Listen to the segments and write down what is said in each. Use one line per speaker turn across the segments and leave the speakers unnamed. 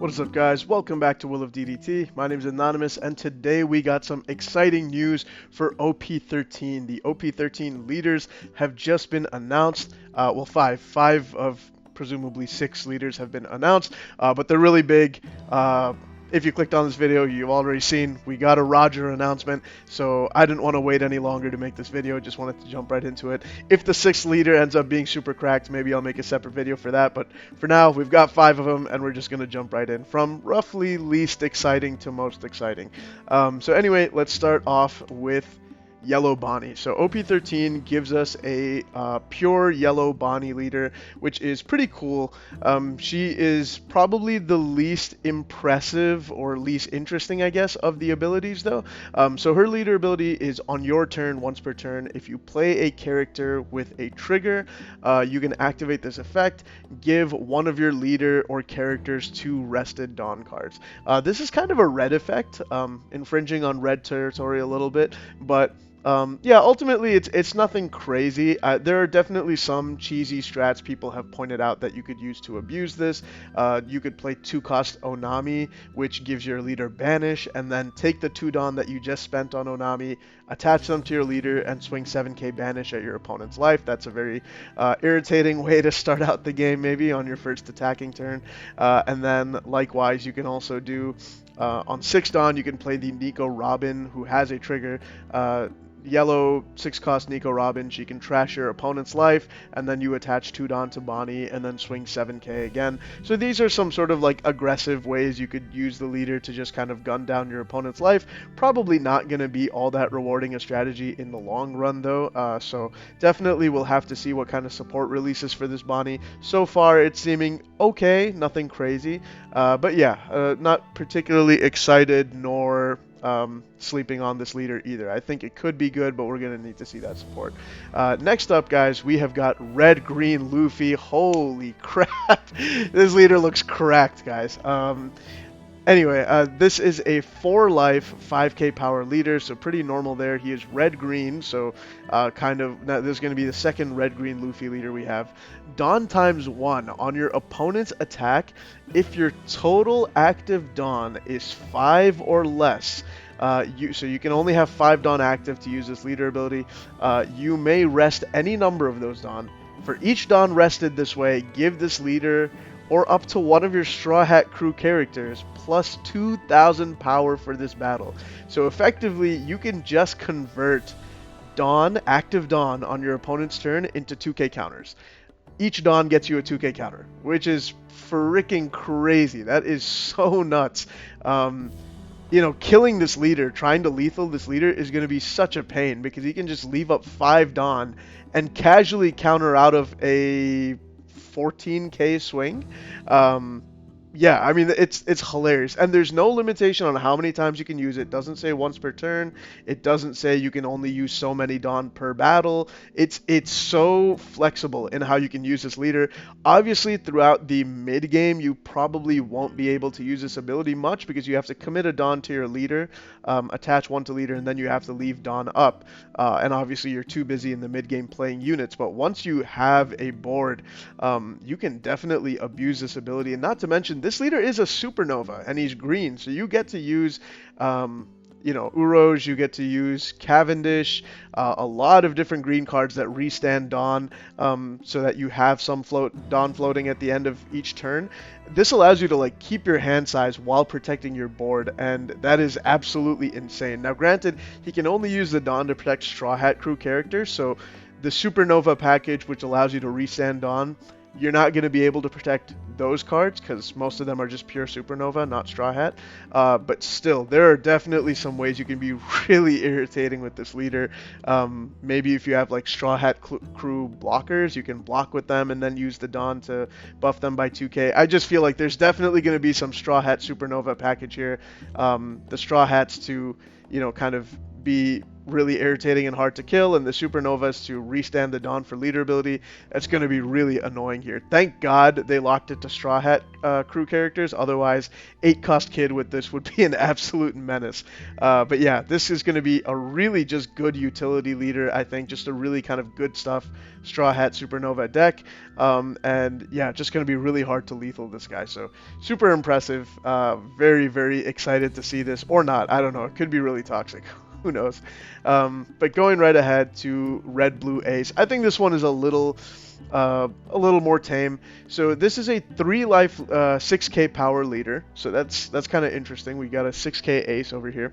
What is up, guys? Welcome back to Will of DDT. My name is Anonymous, and today we got some exciting news for OP13. The OP13 leaders have just been announced. Well, five of presumably 6 leaders have been announced, but they're really big. If you clicked on this video, you've already seen we got a Roger announcement, so I didn't want to wait any longer to make this video. Just wanted to jump right into it. If the 6th leader ends up being super cracked, maybe I'll make a separate video for that, but for now, we've got 5 of them, and we're just going to jump right in from roughly least exciting to most exciting. So anyway, let's start off with Yellow Bonnie. So OP13 gives us a pure yellow Bonnie leader, which is pretty cool. She is probably the least impressive or least interesting, I guess, of the abilities though. So her leader ability is on your turn, once per turn. If you play a character with a trigger, you can activate this effect, give one of your leader or characters 2 rested Dawn cards. This is kind of a red effect, infringing on red territory a little bit, but yeah, ultimately it's nothing crazy. There are definitely some cheesy strats people have pointed out that you could use to abuse this. You could play 2-cost Onami, which gives your leader Banish, and then take the 2 Dawn that you just spent on Onami, attach them to your leader, and swing 7k Banish at your opponent's life. That's a very irritating way to start out the game, maybe on your first attacking turn. And then likewise, you can also do on 6 Dawn, you can play the Nico Robin, who has a trigger. Yellow 6-cost Nico Robin, she can trash your opponent's life, and then you attach 2 Dawn to Bonnie, and then swing 7k again. So these are some sort of like aggressive ways you could use the leader to just kind of gun down your opponent's life. Probably not going to be all that rewarding a strategy in the long run though, so definitely we'll have to see what kind of support releases for this Bonnie. So far it's seeming okay, nothing crazy, but yeah, not particularly excited nor sleeping on this leader either. I think it could be good, but we're going to need to see that support. Next up, guys, we have got red-green Luffy. Holy crap. This leader looks cracked, guys. Anyway, this is a 4-life, 5k power leader, so pretty normal there. He is red-green, so kind of, now this is going to be the second red-green Luffy leader we have. Dawn times 1 on your opponent's attack. If your total active Dawn is 5 or less, so you can only have 5 Dawn active to use this leader ability. You may rest any number of those Dawn. For each Dawn rested this way, give this leader or up to one of your Straw Hat crew characters plus 2,000 power for this battle. So effectively, you can just convert Dawn, active Dawn, on your opponent's turn into 2k counters. Each Dawn gets you a 2k counter, which is freaking crazy. That is so nuts. You know, killing this leader, trying to lethal this leader is going to be such a pain because he can just leave up 5 Dawn and casually counter out of a 14k swing. Yeah, I mean, it's hilarious, and there's no limitation on how many times you can use it. It doesn't say once per turn. It doesn't say you can only use so many Dawn per battle. It's so flexible in how you can use this leader. Obviously, throughout the mid game, you probably won't be able to use this ability much because you have to commit a Dawn to your leader, attach 1 to leader, and then you have to leave Dawn up. And obviously, you're too busy in the mid game playing units. But once you have a board, you can definitely abuse this ability, and not to mention this leader is a supernova, and he's green, so you get to use, you know, Uroj, you get to use Cavendish, a lot of different green cards that restand Dawn, so that you have some Dawn floating at the end of each turn. This allows you to like keep your hand size while protecting your board, and that is absolutely insane. Now, granted, he can only use the Dawn to protect Straw Hat crew characters, so the Supernova package, which allows you to restand Dawn, you're not going to be able to protect those cards because most of them are just pure Supernova, not Straw Hat. But still, there are definitely some ways you can be really irritating with this leader. Maybe if you have like Straw Hat crew blockers, you can block with them and then use the Dawn to buff them by 2k. I just feel like there's definitely going to be some Straw Hat Supernova package here. The Straw Hats to, you know, kind of be really irritating and hard to kill, and the Supernovas to restand the Dawn for leader ability. That's going to be really annoying here. Thank God they locked it to Straw Hat crew characters. Otherwise, 8-cost kid with this would be an absolute menace. But yeah, this is going to be a really just good utility leader, I think. Just a really kind of good stuff Straw Hat Supernova deck. And yeah, just going to be really hard to lethal this guy. So super impressive. Very, very excited to see this. Or not. I don't know. It could be really toxic. Who knows? But going right ahead to Red Blue Ace. I think this one is a little more tame. So this is a 3-life 6k power leader. So that's kind of interesting. We got a 6k ace over here.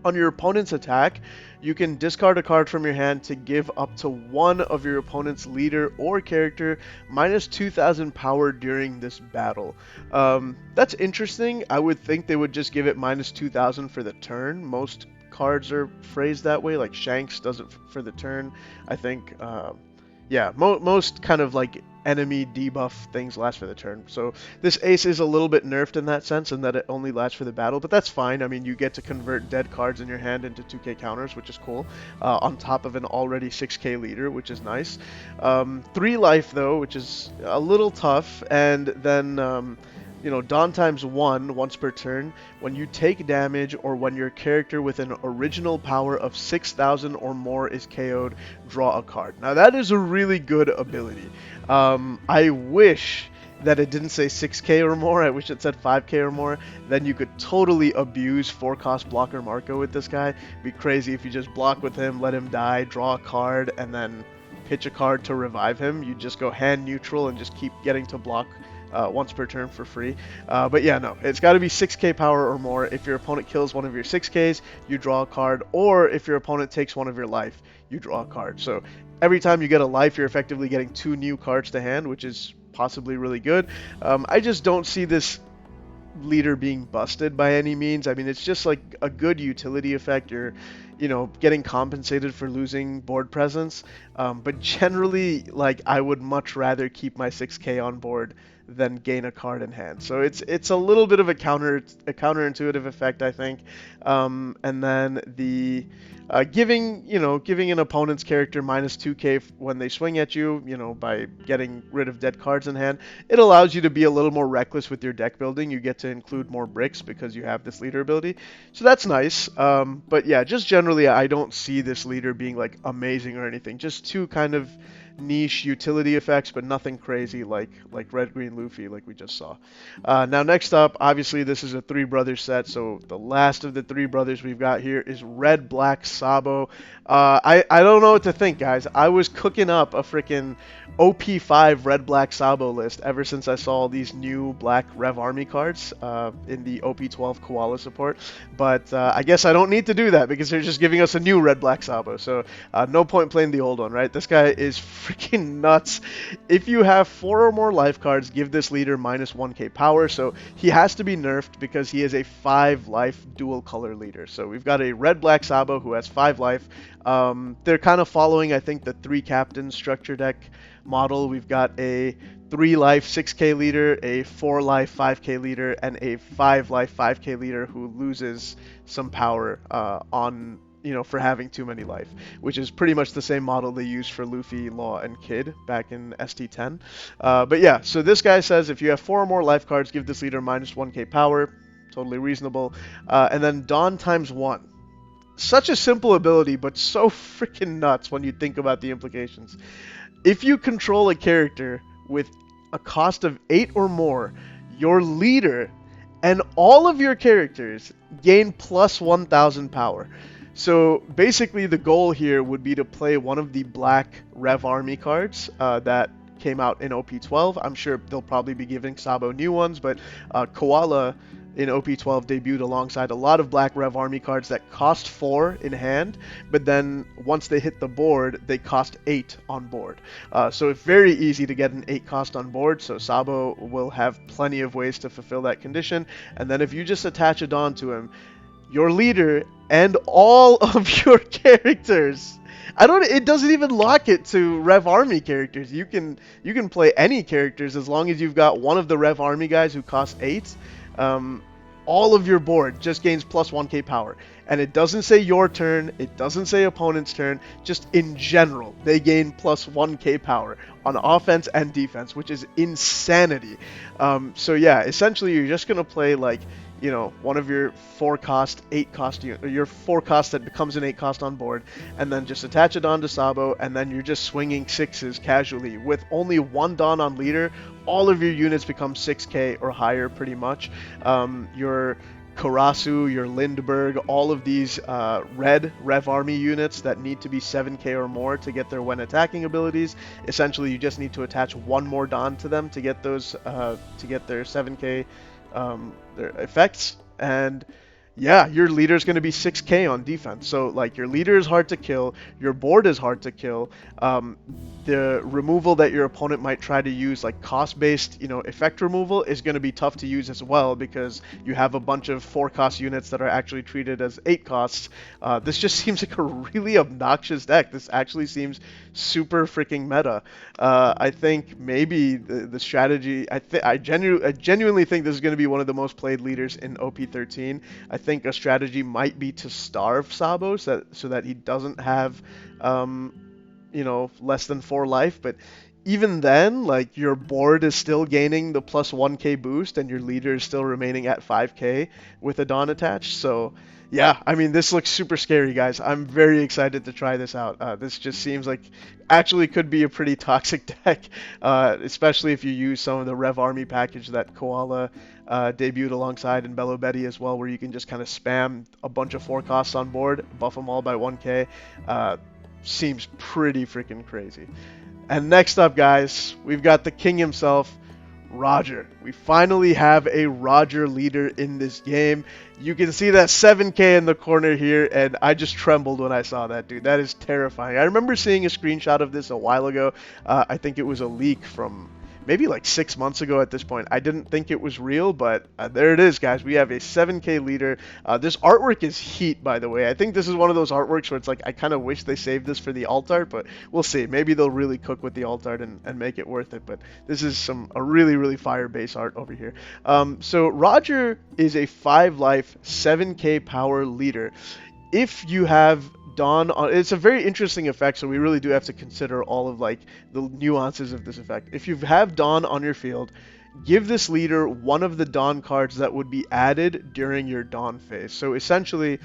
On your opponent's attack, you can discard a card from your hand to give up to one of your opponent's leader or character minus 2,000 power during this battle. That's interesting. I would think they would just give it minus 2,000 for the turn. Most cards are phrased that way, like Shanks does it for the turn. I think, yeah, most kind of like enemy debuff things last for the turn. So this ace is a little bit nerfed in that sense, in that it only lasts for the battle, but that's fine. I mean, you get to convert dead cards in your hand into 2k counters, which is cool, on top of an already 6k leader, which is nice. 3 life though, which is a little tough, and then you know, Dawn times 1 once per turn. When you take damage or when your character with an original power of 6,000 or more is KO'd, draw a card. Now that is a really good ability. I wish that it didn't say 6k or more. I wish it said 5k or more. Then you could totally abuse 4-cost blocker Marco with this guy. It'd be crazy if you just block with him, let him die, draw a card, and then pitch a card to revive him. You just go hand neutral and just keep getting to block once per turn for free. But yeah, no, it's got to be 6k power or more. If your opponent kills one of your 6ks, you draw a card, or if your opponent takes one of your life, you draw a card. So every time you get a life, you're effectively getting 2 new cards to hand, which is possibly really good. I just don't see this leader being busted by any means. I mean, it's just like a good utility effect. You're, you know, getting compensated for losing board presence. But generally, like, I would much rather keep my 6k on board than gain a card in hand. So it's a little bit of a counterintuitive effect, I think. And then the giving an opponent's character minus 2k when they swing at you, you know, by getting rid of dead cards in hand, it allows you to be a little more reckless with your deck building. You get to include more bricks because you have this leader ability. So that's nice. But yeah, just generally, I don't see this leader being like amazing or anything. Just 2 kind of niche utility effects, but nothing crazy like Red Green Luffy like we just saw. Now next up, obviously this is a 3 brothers set, so the last of the 3 brothers we've got here is Red Black Sabo. I don't know what to think, guys. I was cooking up a freaking OP5 Red Black Sabo list ever since I saw these new Black Rev Army cards in the OP12 Koala support, but I guess I don't need to do that because they're just giving us a new Red Black Sabo, so no point playing the old one, right? This guy is freaking nuts. If you have 4 or more life cards, give this leader minus 1k power, so he has to be nerfed because he is a 5 life dual color leader. So we've got a Red Black Sabo who has 5 life. They're kind of following, I think, the 3 captain structure deck model. We've got a 3 life 6k leader, a 4 life 5k leader, and a 5 life 5k leader who loses some power on, you know, for having too many life, which is pretty much the same model they used for Luffy, Law, and Kid back in ST10. But yeah, so this guy says if you have 4 or more life cards, give this leader minus 1k power. Totally reasonable. And then Dawn times 1. Such a simple ability, but so freaking nuts when you think about the implications. If you control a character with a cost of 8 or more, your leader and all of your characters gain plus 1,000 power. So basically the goal here would be to play one of the Black Rev Army cards that came out in OP12. I'm sure they'll probably be giving Sabo new ones, but Koala in OP12 debuted alongside a lot of Black Rev Army cards that cost 4 in hand, but then once they hit the board, they cost 8 on board. So it's very easy to get an 8 cost on board, so Sabo will have plenty of ways to fulfill that condition. And then if you just attach a Dawn to him, your leader and all of your characters, it doesn't even lock it to Rev Army characters. You can play any characters as long as you've got one of the Rev Army guys who cost 8. all of your board just gains plus 1k power. And it doesn't say your turn, it doesn't say opponent's turn, just in general, they gain plus 1k power on offense and defense, which is insanity. So yeah, essentially you're just going to play like, one of your 4-cost, 8-cost, your 4-cost that becomes an 8-cost on board, and then just attach it onto Sabo, and then you're just swinging 6s casually. With only 1 Dawn on leader, all of your units become 6k or higher pretty much. Your Karasu, your Lindbergh, all of these red Rev Army units that need to be 7k or more to get their when attacking abilities. Essentially, you just need to attach 1 more Dawn to them to get those to get their 7k their effects. And yeah, your leader is going to be 6k on defense. So like your leader is hard to kill, your board is hard to kill. The removal that your opponent might try to use, like cost-based, effect removal, is going to be tough to use as well because you have a bunch of 4-cost units that are actually treated as 8 costs. This just seems like a really obnoxious deck. This actually seems super freaking meta. I think maybe the strategy. I genuinely think this is going to be one of the most played leaders in OP13. I think a strategy might be to starve Sabo so that he doesn't have less than 4 life. But even then, like, your board is still gaining the plus 1k boost and your leader is still remaining at 5k with a Dawn attached. So yeah, I mean, this looks super scary, guys. I'm very excited to try this out. This just seems like actually could be a pretty toxic deck, especially if you use some of the Rev Army package that Koala debuted alongside in Bello Betty as well, where you can just kind of spam a bunch of 4 costs on board, buff them all by 1k. Seems pretty freaking crazy. And next up, guys, we've got the king himself, Roger. We finally have a Roger leader in this game. You can see that 7k in the corner here, and I just trembled when I saw that, dude. That is terrifying. I remember seeing a screenshot of this a while ago. I think it was a leak from maybe like 6 months ago at this point. I didn't think it was real, but there it is, guys. We have a 7k leader. This artwork is heat, by the way. I think this is one of those artworks where it's like, I kind of wish they saved this for the alt art, but we'll see. Maybe they'll really cook with the alt art and make it worth it, but this is a really, really fire base art over here. So Roger is a 5-life, 7k power leader. If you have Dawn on, it's a very interesting effect, so we really do have to consider all of like the nuances of this effect. If you have Dawn on your field, give this leader one of the Dawn cards that would be added during your Dawn phase. So essentially,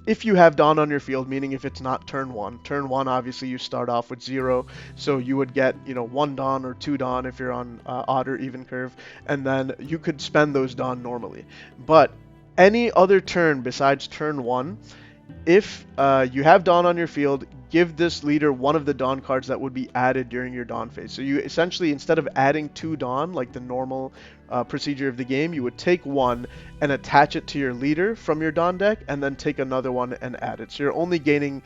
if you have Dawn on your field, meaning if it's not turn 1, obviously you start off with 0, so you would get 1 Dawn or 2 Dawn if you're on odd or even curve, and then you could spend those Dawn normally. But any other turn besides turn 1, if you have Dawn on your field, give this leader one of the Dawn cards that would be added during your Dawn phase. So you essentially, instead of adding 2 Dawn, like the normal procedure of the game, you would take 1 and attach it to your leader from your Dawn deck, and then take another one and add it. So you're only gaining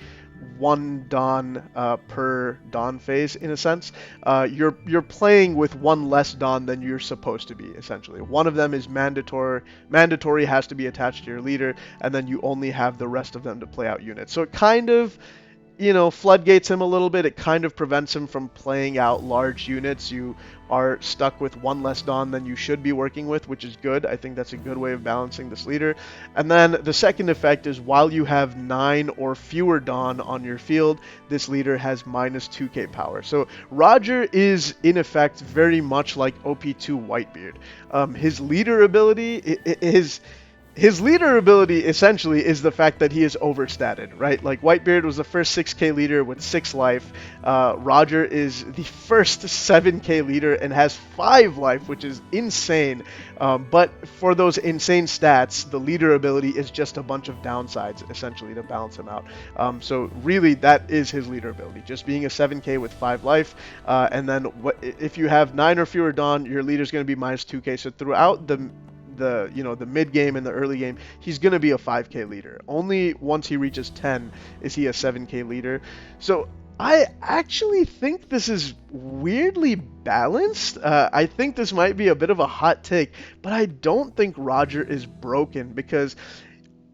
1 Dawn per Dawn phase, in a sense. You're playing with 1 less Dawn than you're supposed to be, essentially. One of them is mandatory, has to be attached to your leader, and then you only have the rest of them to play out units. So it kind of floodgates him a little bit. It kind of prevents him from playing out large units. You are stuck with 1 less Dawn than you should be working with, which is good. I think that's a good way of balancing this leader. And then the second effect is, while you have 9 or fewer Dawn on your field, this leader has minus 2k power. So Roger is, in effect, very much like OP2 Whitebeard. His leader ability His leader ability essentially is the fact that he is overstated, right? Like Whitebeard was the first 6k leader with 6 life. Roger is the first 7k leader and has 5 life, which is insane. But for those insane stats, the leader ability is just a bunch of downsides, essentially, to balance him out. So really, that is his leader ability, just being a 7k with 5 life. And then if you have 9 or fewer Dawn, your leader is going to be minus 2k. So throughout the mid game and the early game, he's going to be a 5k leader. Only once he reaches 10 is he a 7k leader. So I actually think this is weirdly balanced. I think this might be a bit of a hot take, but I don't think Roger is broken, because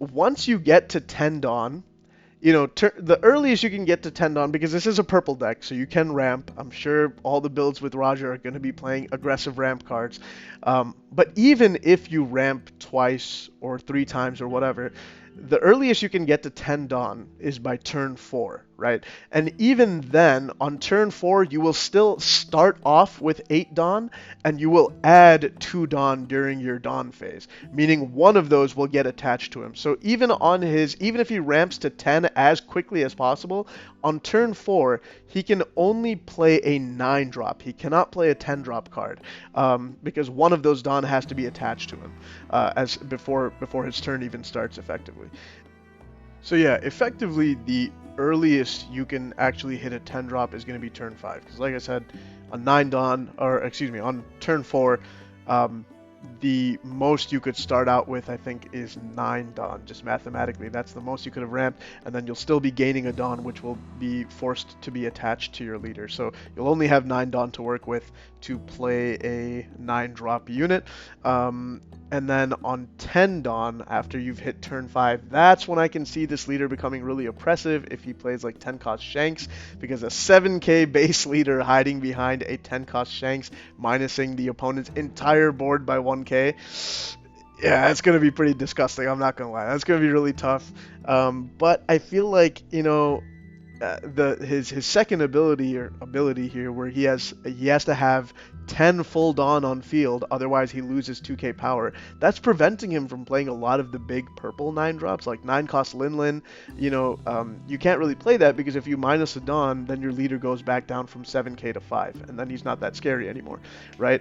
once you get to 10 Dawn, the earliest you can get to 10 Dawn, because this is a purple deck, so you can ramp. I'm sure all the builds with Roger are going to be playing aggressive ramp cards. But even if you ramp twice or three times or whatever, the earliest you can get to 10 Dawn is by turn 4, right? And even then, on turn 4, you will still start off with 8 Dawn, and you will add 2 Dawn during your Dawn phase, meaning one of those will get attached to him. So even if he ramps to 10 as quickly as possible, on turn 4, he can only play a 9 drop. He cannot play a 10 drop card, because one of those Dawn has to be attached to him as before his turn even starts effectively. So yeah, effectively the earliest you can actually hit a 10 drop is going to be turn 5, because like I said, on 9 Dawn, or excuse me, on turn 4, um, the most you could start out with, I think, is 9 Dawn. Just mathematically, that's the most you could have ramped, and then you'll still be gaining a Dawn, which will be forced to be attached to your leader. So you'll only have 9 Dawn to work with to play a 9 drop unit. And then on 10 Dawn, after you've hit turn 5, that's when I can see this leader becoming really oppressive if he plays like 10 cost Shanks, because a 7k base leader hiding behind a 10 cost Shanks, minusing the opponent's entire board by 1k. Yeah, it's going to be pretty disgusting, I'm not going to lie. That's going to be really tough. But I feel like, his second ability here, where he has to have 10 full Dawn on field, otherwise he loses 2k power. That's preventing him from playing a lot of the big purple 9 drops, like 9 cost Lin. You can't really play that, because if you minus a Dawn, then your leader goes back down from 7k to 5, and then he's not that scary anymore, right?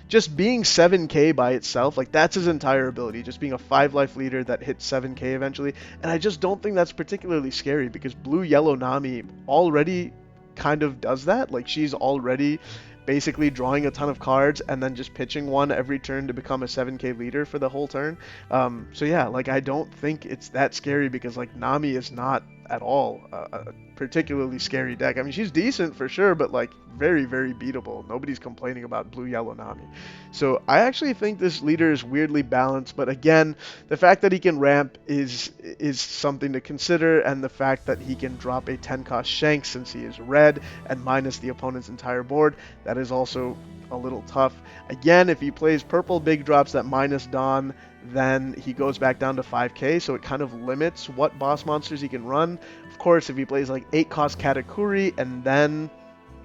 Just being 7k by itself, like, that's his entire ability, just being a 5 life leader that hits 7k eventually, and I just don't think that's particularly scary, because blue yellow Nami already kind of does that. Like, she's already basically drawing a ton of cards and then just pitching one every turn to become a 7k leader for the whole turn. So yeah, like, I don't think it's that scary, because like, Nami is not at all a particularly scary deck. I mean, she's decent for sure, but like, very, very beatable. Nobody's complaining about blue yellow Nami. So I actually think this leader is weirdly balanced, but again, the fact that he can ramp is something to consider, and the fact that he can drop a 10 cost Shank since he is red and minus the opponent's entire board, that is also a little tough. Again, if he plays purple big drops that minus Dawn, then he goes back down to 5k, so it kind of limits what boss monsters he can run. Of course, if he plays like 8 cost Katakuri and then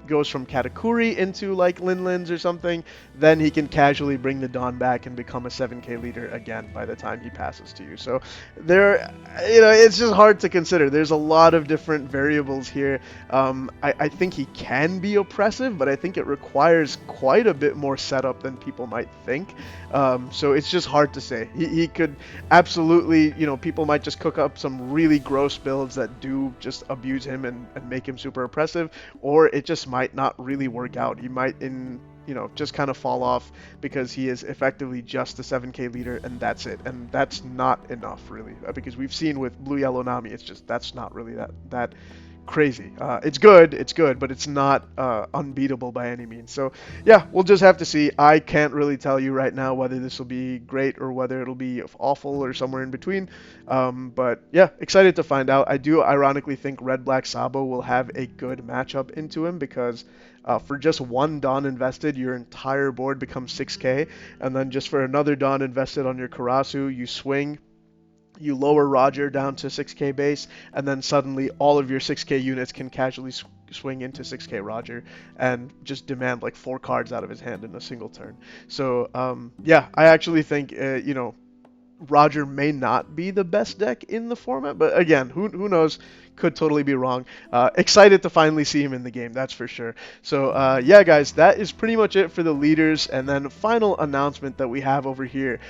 goes from Katakuri into like Lins or something, then he can casually bring the Dawn back and become a 7k leader again by the time he passes to you. So it's just hard to consider. There's a lot of different variables here. I think he can be oppressive, but I think it requires quite a bit more setup than people might think. So it's just hard to say. He could absolutely, people might just cook up some really gross builds that do just abuse him and make him super oppressive, or it just might not really work out. He might just kind of fall off because he is effectively just a 7k leader, and that's it. And that's not enough, really, because we've seen with blue yellow Nami, that's not really that crazy. It's good, but it's not unbeatable by any means. So yeah, we'll just have to see. I can't really tell you right now whether this will be great or whether it'll be awful or somewhere in between. But yeah, excited to find out. I do ironically think red Black Sabo will have a good matchup into him, because for just one Dawn invested, your entire board becomes 6k, and then just for another Dawn invested on your Karasu, you swing, you lower Roger down to 6k base, and then suddenly all of your 6k units can casually swing into 6k Roger and just demand like 4 cards out of his hand in a single turn. So yeah, I actually think Roger may not be the best deck in the format, but again, who knows? Could totally be wrong. Excited to finally see him in the game, that's for sure. So yeah, guys, that is pretty much it for the leaders. And then final announcement that we have over here.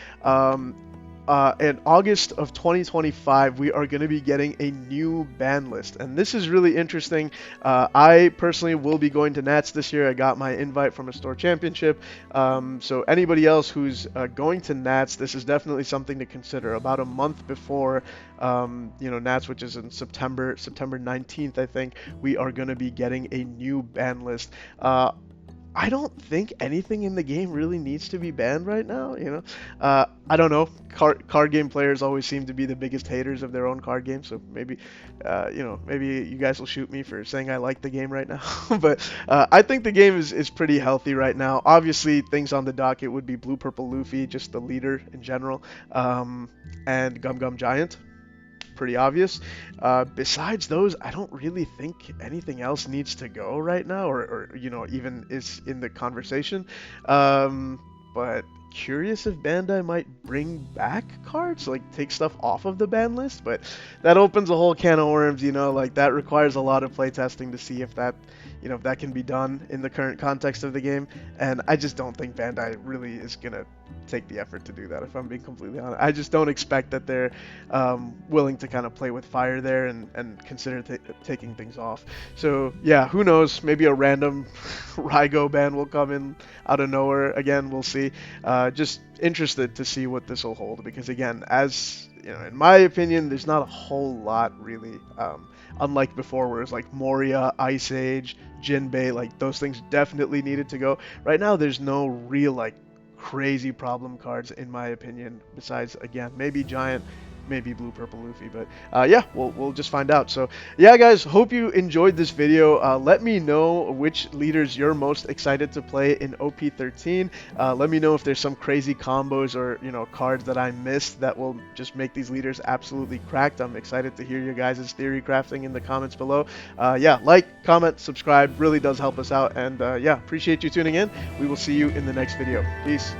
In August of 2025, we are going to be getting a new ban list, and this is really interesting. I personally will be going to Nats this year. I got my invite from a store championship, so anybody else who's going to Nats, this is definitely something to consider. About a month before Nats, which is in September 19th, I think, we are going to be getting a new ban list. I don't think anything in the game really needs to be banned right now, you know. I don't know. Card game players always seem to be the biggest haters of their own card game, so maybe, maybe you guys will shoot me for saying I like the game right now. But I think the game is pretty healthy right now. Obviously, things on the docket would be Blue Purple Luffy, just the leader in general, and Gum Gum Giant, pretty obvious. Besides those, I don't really think anything else needs to go right now, or even is in the conversation. But curious if Bandai might bring back cards, like take stuff off of the ban list. But that opens a whole can of worms, like that requires a lot of playtesting to see if that can be done in the current context of the game. And I just don't think Bandai really is gonna take the effort to do that, if I'm being completely honest. I just don't expect that they're willing to kind of play with fire there and consider taking things off. So yeah, who knows? Maybe a random Rygo ban will come in out of nowhere. Again, we'll see. Just interested to see what this will hold, because again, as in my opinion, there's not a whole lot really. Unlike before, where it's like Moria, Ice Age, Jinbei, like those things definitely needed to go. Right now, there's no real like crazy problem cards in my opinion. Besides, again, maybe Giant, maybe Blue Purple Luffy, but yeah, we'll just find out. So yeah, guys, hope you enjoyed this video. Let me know which leaders you're most excited to play in OP13. Let me know if there's some crazy combos or cards that I missed that will just make these leaders absolutely cracked. I'm excited to hear your guys' theory crafting in the comments below. Yeah, like, comment, subscribe, really does help us out, and yeah, appreciate you tuning in. We will see you in the next video. Peace.